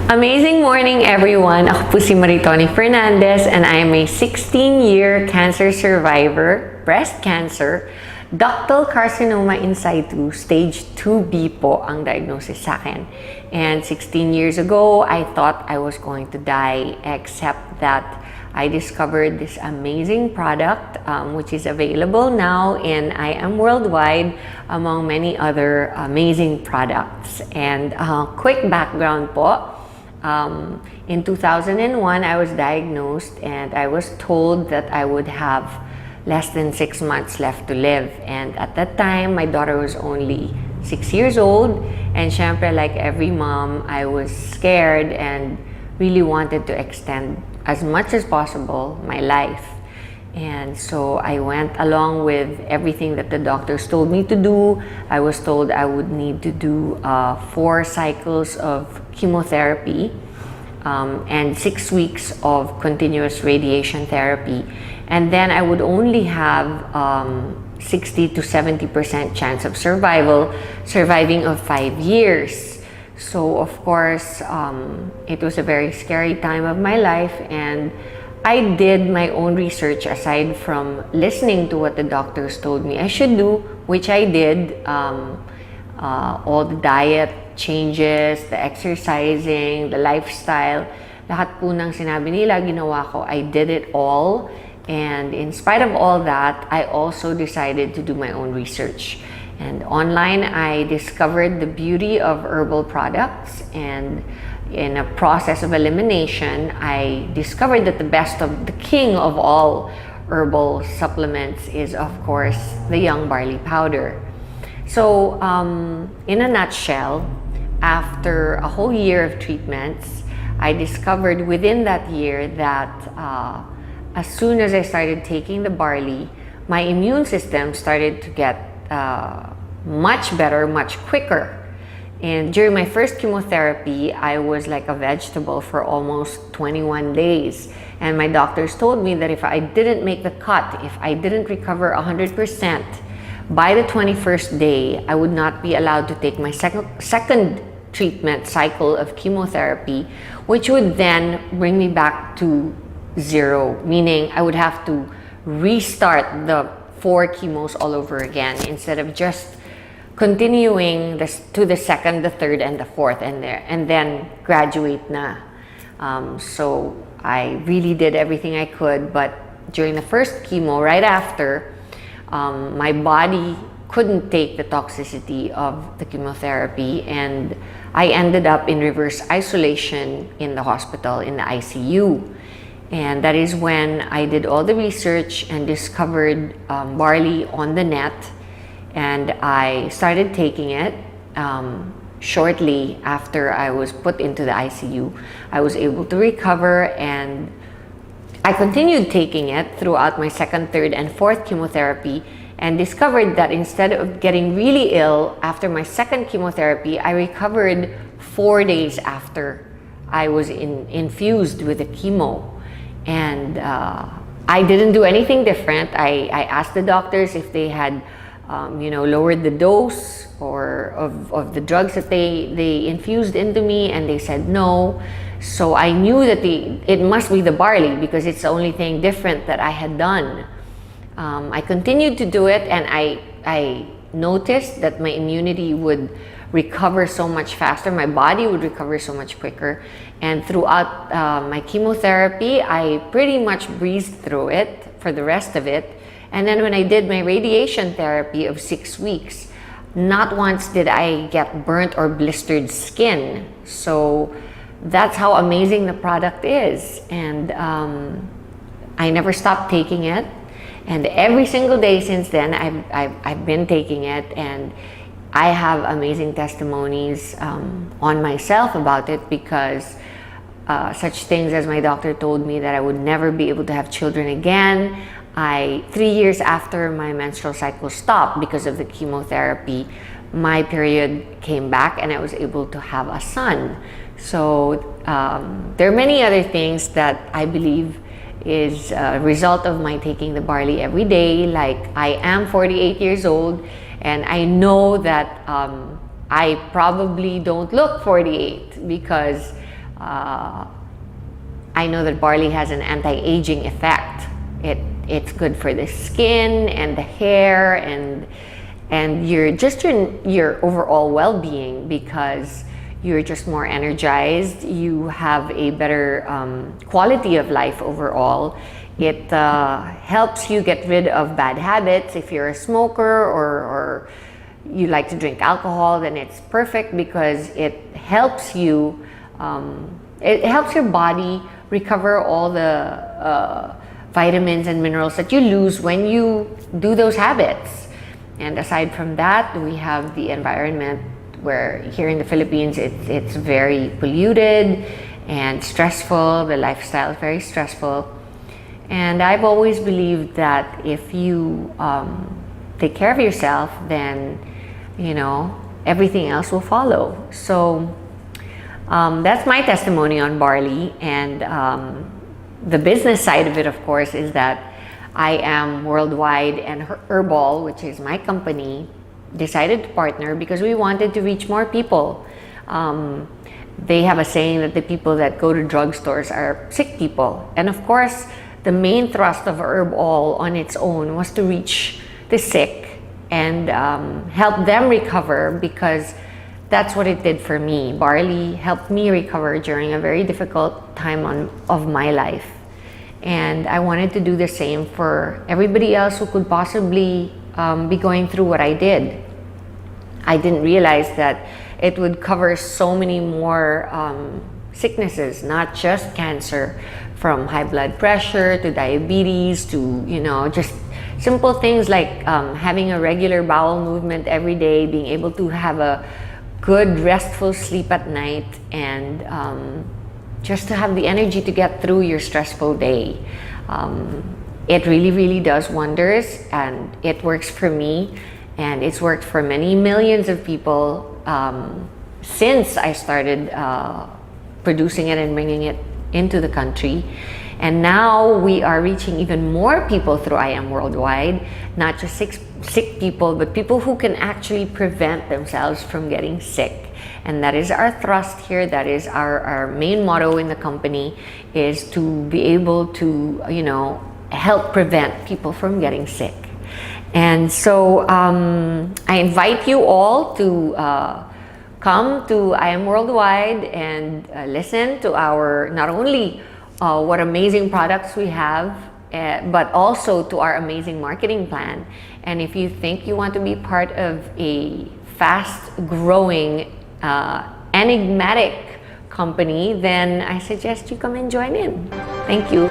Amazing morning, everyone! Ako po si Maritoni Fernandez and I am a 16-year cancer survivor, breast cancer, ductal carcinoma in situ, stage 2B po ang diagnosis sa akin. And 16 years ago, I thought I was going to die, except that I discovered this amazing product which is available now in I Am Worldwide among many other amazing products. And quick background po. In 2001, I was diagnosed and I was told that I would have less than 6 months left to live. And at that time, my daughter was only 6 years old. And syempre, like every mom, I was scared and really wanted to extend as much as possible my life. And so I went along with everything that the doctors told me to do. I was told I would need to do 4 cycles of chemotherapy and 6 weeks of continuous radiation therapy. And then I would only have 60 to 70% chance of surviving of 5 years. So of course, it was a very scary time of my life, and I did my own research aside from listening to what the doctors told me I should do, which I did. All the diet changes, the exercising, the lifestyle, lahat po ng sinabi nila, ginawa ko. I did it all. And in spite of all that, I also decided to do my own research. And online, I discovered the beauty of herbal products, and in a process of elimination, I discovered that the king of all herbal supplements is, of course, the young barley powder. So, in a nutshell, after a whole year of treatments, I discovered within that year that as soon as I started taking the barley, my immune system started to get much better, much quicker. And during my first chemotherapy, I was like a vegetable for almost 21 days. And my doctors told me that if I didn't make the cut, if I didn't recover 100%, by the 21st day, I would not be allowed to take my second treatment cycle of chemotherapy, which would then bring me back to 0, meaning I would have to restart the 4 chemos all over again instead of just continuing to the second, the third, and the fourth, and then graduate na. So I really did everything I could, but during the first chemo, right after, my body couldn't take the toxicity of the chemotherapy, and I ended up in reverse isolation in the hospital, in the ICU. And that is when I did all the research and discovered barley on the net. And I started taking it. Shortly after I was put into the ICU, I was able to recover, and I continued taking it throughout my second, third, and fourth chemotherapy, and discovered that instead of getting really ill after my second chemotherapy, I recovered 4 days after I was infused with the chemo. And I didn't do anything different. I asked the doctors if they had lowered the dose or of the drugs that they infused into me, and they said no. So I knew that it must be the barley, because it's the only thing different that I had done. I continued to do it, and I noticed that my immunity would recover so much faster, my body would recover so much quicker. And throughout my chemotherapy, I pretty much breezed through it for the rest of it. And then when I did my radiation therapy of 6 weeks, not once did I get burnt or blistered skin. So that's how amazing the product is. And I never stopped taking it. And every single day since then, I've been taking it, and I have amazing testimonies on myself about it, because such things as my doctor told me that I would never be able to have children again. 3 years after my menstrual cycle stopped because of the chemotherapy, my period came back and I was able to have a son. So there are many other things that I believe is a result of my taking the barley every day. Like, I am 48 years old, and I know that I probably don't look 48 because I know that barley has an anti-aging effect. It's good for the skin and the hair and your overall well-being, because you're just more energized. You have a better quality of life overall. It helps you get rid of bad habits. If you're a smoker or you like to drink alcohol, then it's perfect because it helps you. It helps your body recover all the vitamins and minerals that you lose when you do those habits. And aside from that, we have the environment, where here in the Philippines it's very polluted and stressful. The lifestyle is very stressful. And I've always believed that if you take care of yourself, then everything else will follow. So that's my testimony on barley. And the business side of it, of course, is that I am worldwide, and Herbal, which is my company, decided to partner because we wanted to reach more people. They have a saying that the people that go to drugstores are sick people. And of course, the main thrust of Herbal on its own was to reach the sick and help them recover, because that's what it did for me. Barley helped me recover during a very difficult time of my life. And I wanted to do the same for everybody else who could possibly be going through what I did. I didn't realize that it would cover so many more sicknesses, not just cancer, from high blood pressure to diabetes to, just simple things like having a regular bowel movement every day, being able to have a good restful sleep at night, and just to have the energy to get through your stressful day. It really, really does wonders, and it works for me, and it's worked for many millions of people since I started producing it and bringing it into the country. And now we are reaching even more people through I Am Worldwide, not just sick people, but people who can actually prevent themselves from getting sick. And that is our thrust here. That is our main motto in the company, is to be able to, help prevent people from getting sick. And so I invite you all to come to I Am Worldwide and listen to our, not only what amazing products we have, but also to our amazing marketing plan. And if you think you want to be part of a fast-growing, enigmatic company, then I suggest you come and join in. Thank you.